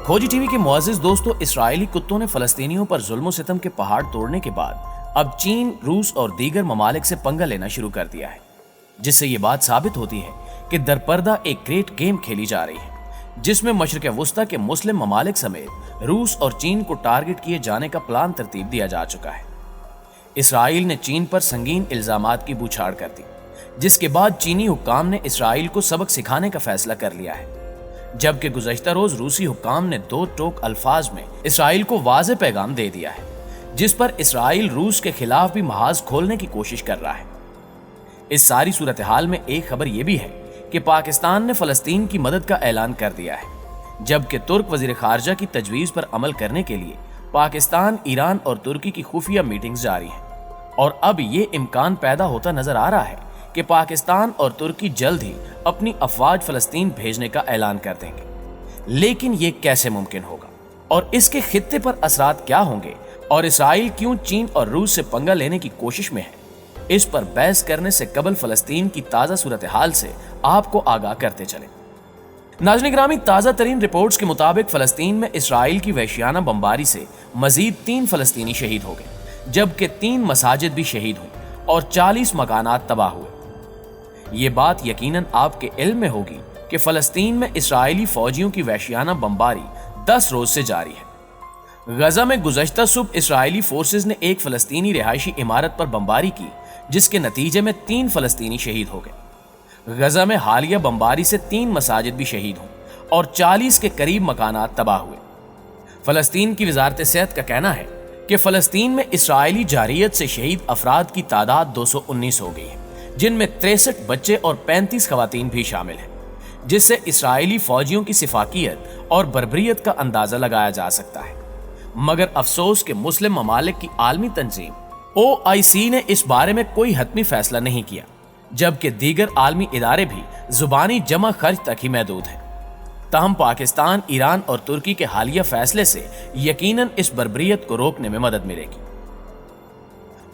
खोजी टीवी के मुअज़्ज़िज़ दोस्तों, इसराइली कुत्तों ने फलस्तीनियों पर जुल्म सितम के पहाड़ तोड़ने के बाद अब चीन, रूस और दीगर ममालिक से पंगा लेना शुरू कर दिया है, जिससे ये बात साबित होती है कि दरपर्दा एक ग्रेट गेम खेली जा रही है, जिसमें मशरिक़ वस्ता के मुस्लिम ममालिक समेत रूस और चीन को टारगेट किए जाने का प्लान तरतीब दिया जा चुका है। इसराइल ने चीन पर संगीन इल्जामात की बौछार कर दी, जिसके बाद चीनी हुक्काम ने इसराइल को सबक सिखाने का फैसला कर लिया है, जबकि गुज़श्ता रोज रूसी हुक्काम ने दो टोक अल्फाज में इसराइल को वाज़ेह पैगाम दे दिया है, जिस पर इसराइल रूस के खिलाफ भी महाज खोलने की कोशिश कर रहा है। इस सारी सूरत हाल में एक खबर यह भी है कि पाकिस्तान ने फलस्तीन की मदद का ऐलान कर दिया है, जबकि तुर्क वजीर खारजा की तजवीज़ पर अमल करने के लिए पाकिस्तान, ईरान और तुर्की की खुफिया मीटिंग्स जारी हैं, और अब ये इम्कान पैदा होता नजर आ रहा है कि पाकिस्तान और तुर्की जल्द ही अपनी अफवाज फलस्तीन भेजने का ऐलान कर देंगे। लेकिन ये कैसे मुमकिन होगा और इसके खित्ते पर असरात क्या होंगे, और इसराइल क्यों चीन और रूस से पंगा लेने की कोशिश में है, इस पर बहस करने से कबल फलस्तीन की ताज़ा सूरत हाल से आपको आगाह करते चले। नाज़रीन गिरामी, ताज़ा तरीन रिपोर्ट्स के मुताबिक फलस्तीन में इसराइल की वहशियाना बमबारी से मजीद 3 फलस्तीनी शहीद हो गए, जबकि 3 मसाजिद भी शहीद हुई और 40 मकानात तबाह हुए। ये बात यकीनन आपके इल्म में होगी कि फलस्तीन में इसराइली फौजियों की वहशियाना बमबारी 10 रोज से जारी है। गजा में गुज़श्ता सुबह इसराइली फोर्सेस ने एक फलस्तीनी रिहायशी इमारत पर बमबारी की, जिसके नतीजे में 3 फलस्तीनी शहीद हो गए। गजा में हालिया बमबारी से 3 मसाजिद भी शहीद हुई और 40 के करीब मकानात तबाह हुए। फलस्तीन की वजारत सेहत का कहना है कि फलस्तीन में इसराइली जारियत से शहीद अफराद की तादाद 219 हो गई है, जिनमें 63 बच्चे और 35 खवातीन भी शामिल हैं, जिससे इसराइली फौजियों की सिफाकियत और बर्बरियत का अंदाजा लगाया जा सकता है। मगर अफसोस के मुस्लिम ममालिक की आलमी तंजीम OIC ने इस बारे में कोई हतमी फैसला नहीं किया, जबकि दीगर आलमी इदारे भी जुबानी जमा खर्च तक ही महदूद हैं। ताहम पाकिस्तान, ईरान और तुर्की के हालिया फैसले से यकीनन इस बर्बरियत को रोकने में मदद मिलेगी।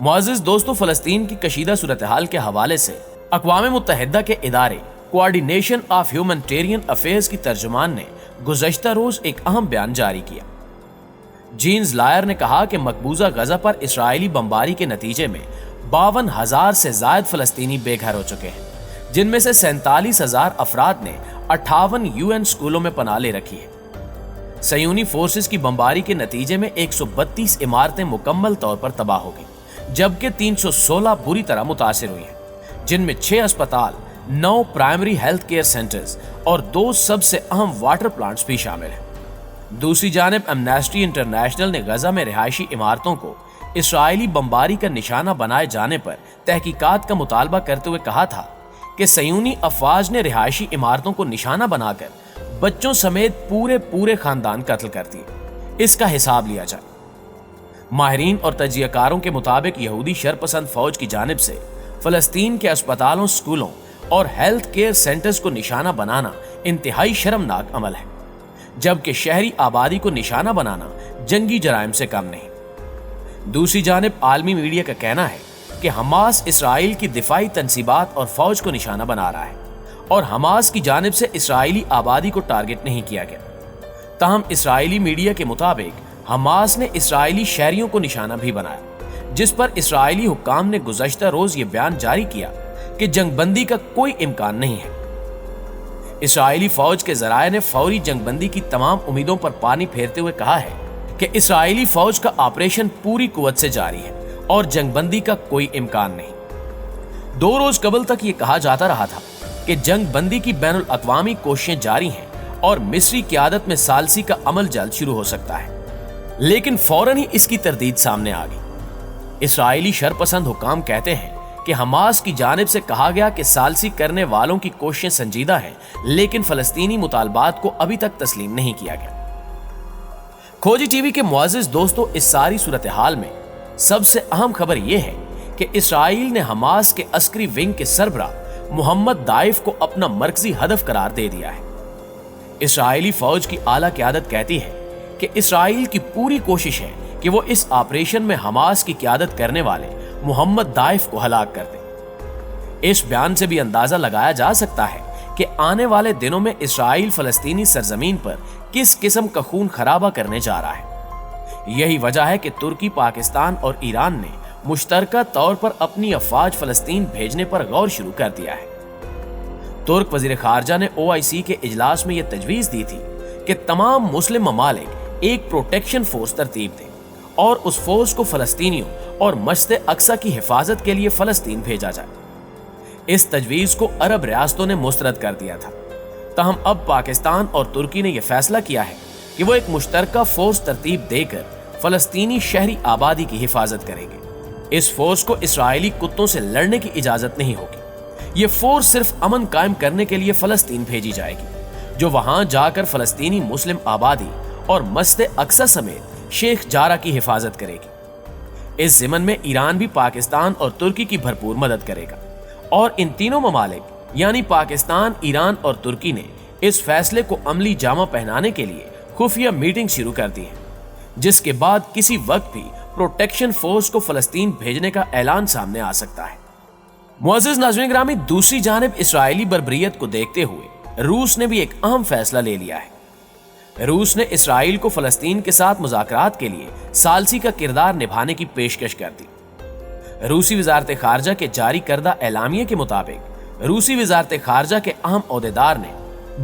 मुअज़्ज़िज़ दोस्तों, फलस्तीन की कशीदा सूरत हाल के हवाले से अक़वाम मुत्तहिदा के इदारे कोऑर्डिनेशन ऑफ ह्यूमैनिटेरियन अफेयर्स की तर्जुमान ने गुज़श्ता रोज एक अहम बयान जारी किया। जीन्स लायर ने कहा कि मकबूजा गजा पर इसराइली बमबारी के नतीजे में 52,000 से ज्यादा फलस्तीनी बेघर हो चुके हैं, जिनमें से 47,000 अफराद ने 58 UN स्कूलों में पनाह ले रखी है। सयूनी फोर्सेस की बमबारी के नतीजे में 132 इमारतें मुकम्मल तौर पर तबाह हो गई, जबकि 316 बुरी तरह मुतासिर हुई हैं, जिनमें 6 अस्पताल, 9 प्राइमरी हेल्थ केयर सेंटर्स और 2 सबसे अहम वाटर प्लांट्स भी शामिल हैं। दूसरी जानिब एमनेस्टी इंटरनेशनल ने गजा में रिहायशी इमारतों को इसराइली बमबारी का निशाना बनाए जाने पर तहकीकात का मुतालबा करते हुए कहा था कि सयूनी अफवाज ने रिहायशी इमारतों को निशाना बनाकर बच्चों समेत पूरे खानदान कत्ल कर दिए। इसका हिसाब लिया जाए। माहिरीन और तजियाकारों के मुताबिक यहूदी शरपसंद फौज की जानिब से फलस्तीन के अस्पतालों, स्कूलों और हेल्थ केयर सेंटर्स को निशाना बनाना इंतहाई शर्मनाक अमल है, जबकि शहरी आबादी को निशाना बनाना जंगी जराइम से कम नहीं। दूसरी जानिब आलमी मीडिया का कहना है कि हमास इसराइल की दिफाई तंसीबात और फौज को निशाना बना रहा है, और हमास की जानिब से इसराइली आबादी को टारगेट नहीं किया गया। ताहम इसराइली मीडिया के मुताबिक हमास ने इसराइली शहरियों को निशाना भी बनाया, जिस पर इसराइली हुक्काम ने गुज़श्ता रोज ये बयान जारी किया कि जंगबंदी का कोई इम्कान नहीं है। इसराइली फौज के जराये ने फौरी जंगबंदी की तमाम उम्मीदों पर पानी फेरते हुए कहा है कि इसराइली फौज का ऑपरेशन पूरी कुव्वत से जारी है और जंगबंदी का कोई इम्कान नहीं। 2 रोज कबल तक ये कहा जाता रहा था कि जंगबंदी की बैनुल अक़वामी कोशिशें जारी हैं और मिस्री क़यादत में सालसी का अमल जल्द शुरू हो सकता है, लेकिन फौरन ही इसकी तरदीद सामने आ गई। इसराइली शरपसंद हुक्काम कहते हैं कि हमास की जानिब से कहा गया कि सालसी करने वालों की कोशिशें संजीदा हैं, लेकिन फलस्तीनी मुतालबात को अभी तक तस्लीम नहीं किया गया। खोजी टीवी के मुअज़्ज़िज़ दोस्तों, इस सारी सूरत हाल में सबसे अहम खबर यह है कि इसराइल ने हमास के अस्करी विंग के सरबरा मोहम्मद दाइफ को अपना मरकजी हदफ करार दे दिया है। इसराइली फौज की आला क़यादत कहती है कि इसराइल की पूरी कोशिश है कि वो इस ऑपरेशन में हमास की क़यादत करने वाले मोहम्मद दाइफ को हलाक कर दे। इस बयान से भी अंदाजा लगाया जा सकता है کہ آنے والے دنوں میں اسرائیل فلسطینی سرزمین پر کس قسم کا خون خرابہ کرنے جا رہا ہے۔ یہی وجہ ہے کہ ترکی، پاکستان اور ایران نے مشترکہ طور پر اپنی افواج فلسطین بھیجنے پر غور شروع کر دیا ہے۔ ترک وزیر خارجہ نے OIC کے اجلاس میں یہ تجویز دی تھی کہ تمام مسلم ممالک ایک پروٹیکشن فورس ترتیب دیں اور اس فورس کو فلسطینیوں اور مسجد اقصی کی حفاظت کے لیے فلسطین بھیجا جائے۔ اس تجویز کو عرب ریاستوں نے مسترد کر دیا تھا، تاہم اب پاکستان اور ترکی نے یہ فیصلہ کیا ہے کہ وہ ایک مشترکہ فورس ترتیب دے کر فلسطینی شہری آبادی کی حفاظت کریں گے۔ اس فورس کو اسرائیلی کتوں سے لڑنے کی اجازت نہیں ہوگی۔ یہ فورس صرف امن قائم کرنے کے لیے فلسطین بھیجی جائے گی، جو وہاں جا کر فلسطینی مسلم آبادی اور مسجد اقصی سمیت شیخ جارہ کی حفاظت کرے گی۔ اس ضمن میں ایران بھی پاکستان اور ترکی کی بھرپور مدد کرے گا، اور ان تینوں ممالک یعنی پاکستان، ایران اور ترکی نے اس فیصلے کو عملی جامہ پہنانے کے لیے خفیہ میٹنگ شروع کر دی ہے، جس کے بعد کسی وقت بھی پروٹیکشن فورس کو فلسطین بھیجنے کا اعلان سامنے آ سکتا ہے۔ معزز ناظرین گرامی، دوسری جانب اسرائیلی بربریت کو دیکھتے ہوئے روس نے بھی ایک اہم فیصلہ لے لیا ہے۔ روس نے اسرائیل کو فلسطین کے ساتھ مذاکرات کے لیے ثالثی کا کردار نبھانے کی پیشکش کر دی۔ روسی وزارت خارجہ کے جاری کردہ اعلامیے کے مطابق روسی وزارت خارجہ کے اہم عہدیدار نے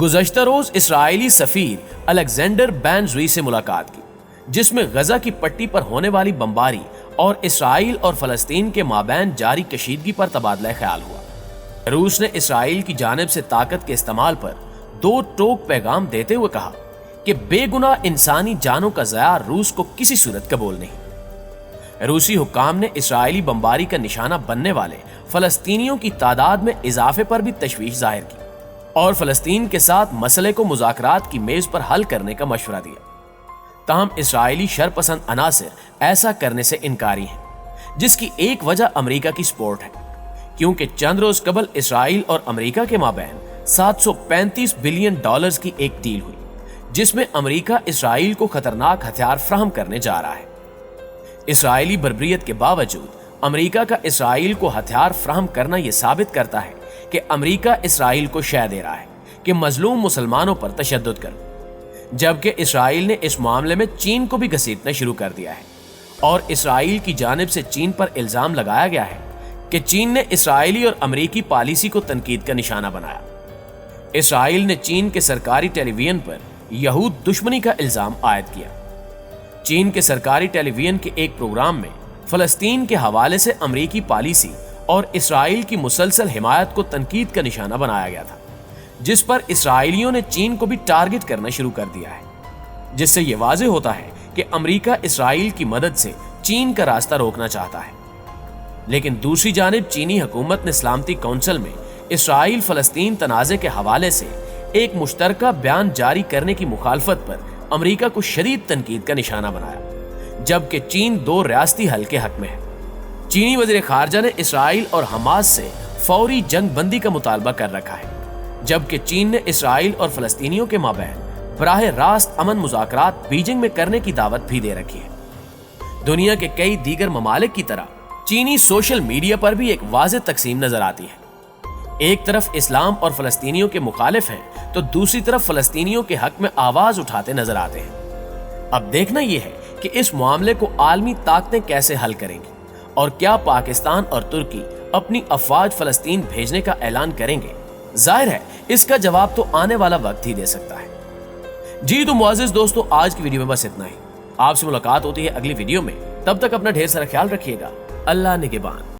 گزشتہ روز اسرائیلی سفیر الیگزینڈر بین-زوئی سے ملاقات کی، جس میں غزہ کی پٹی پر ہونے والی بمباری اور اسرائیل اور فلسطین کے مابین جاری کشیدگی پر تبادلہ خیال ہوا۔ روس نے اسرائیل کی جانب سے طاقت کے استعمال پر دو ٹوک پیغام دیتے ہوئے کہا کہ بے گناہ انسانی جانوں کا ضیاع روس کو کسی صورت قبول نہیں۔ روسی حکام نے اسرائیلی بمباری کا نشانہ بننے والے فلسطینیوں کی تعداد میں اضافے پر بھی تشویش ظاہر کی اور فلسطین کے ساتھ مسئلے کو مذاکرات کی میز پر حل کرنے کا مشورہ دیا۔ تاہم اسرائیلی شرپسند عناصر ایسا کرنے سے انکاری ہیں، جس کی ایک وجہ امریکہ کی سپورٹ ہے، کیونکہ چند روز قبل اسرائیل اور امریکہ کے مابین $735 بلین کی ایک ڈیل ہوئی، جس میں امریکہ اسرائیل کو خطرناک ہتھیار فراہم کرنے جا رہا ہے۔ اسرائیلی بربریت کے باوجود امریکہ کا اسرائیل کو ہتھیار فراہم کرنا یہ ثابت کرتا ہے کہ امریکہ اسرائیل کو شے دے رہا ہے کہ مظلوم مسلمانوں پر تشدد کرو، جبکہ اسرائیل نے اس معاملے میں چین کو بھی گھسیٹنا شروع کر دیا ہے، اور اسرائیل کی جانب سے چین پر الزام لگایا گیا ہے کہ چین نے اسرائیلی اور امریکی پالیسی کو تنقید کا نشانہ بنایا۔ اسرائیل نے چین کے سرکاری ٹیلی ویژن پر یہود دشمنی کا الزام عائد کیا۔ چین کے سرکاری ٹیلی ویژن کے ایک پروگرام میں فلسطین کے حوالے سے امریکی پالیسی اور اسرائیل کی مسلسل حمایت کو تنقید کا نشانہ بنایا گیا تھا، جس پر اسرائیلیوں نے چین کو بھی ٹارگٹ کرنا شروع کر دیا ہے، جس سے یہ واضح ہوتا ہے کہ امریکہ اسرائیل کی مدد سے چین کا راستہ روکنا چاہتا ہے۔ لیکن دوسری جانب چینی حکومت نے سلامتی کونسل میں اسرائیل فلسطین تنازع کے حوالے سے ایک مشترکہ بیان جاری کرنے کی مخالفت پر امریکہ کو شدید تنقید کا نشانہ بنایا، جبکہ چین دو ریاستی حل کے حق میں ہے۔ چینی وزیر خارجہ نے اسرائیل اور حماس سے فوری جنگ بندی کا مطالبہ کر رکھا ہے، جبکہ چین نے اسرائیل اور فلسطینیوں کے مابین براہ راست امن مذاکرات بیجنگ میں کرنے کی دعوت بھی دے رکھی ہے۔ دنیا کے کئی دیگر ممالک کی طرح چینی سوشل میڈیا پر بھی ایک واضح تقسیم نظر آتی ہے۔ ایک طرف اسلام اور فلسطینیوں کے مخالف ہیں تو دوسری طرف فلسطینیوں کے حق میں آواز اٹھاتے نظر آتے ہیں۔ اب دیکھنا یہ ہے کہ اس معاملے کو عالمی طاقتیں کیسے حل کریں گی، اور کیا پاکستان اور ترکی اپنی افواج فلسطین بھیجنے کا اعلان کریں گے؟ ظاہر ہے اس کا جواب تو آنے والا وقت ہی دے سکتا ہے۔ جی تو معزز دوستو، آج کی ویڈیو میں بس اتنا ہی۔ آپ سے ملاقات ہوتی ہے اگلی ویڈیو میں، تب تک اپنا ڈھیر سارا خیال رکھیے گا۔ اللہ نگہبان۔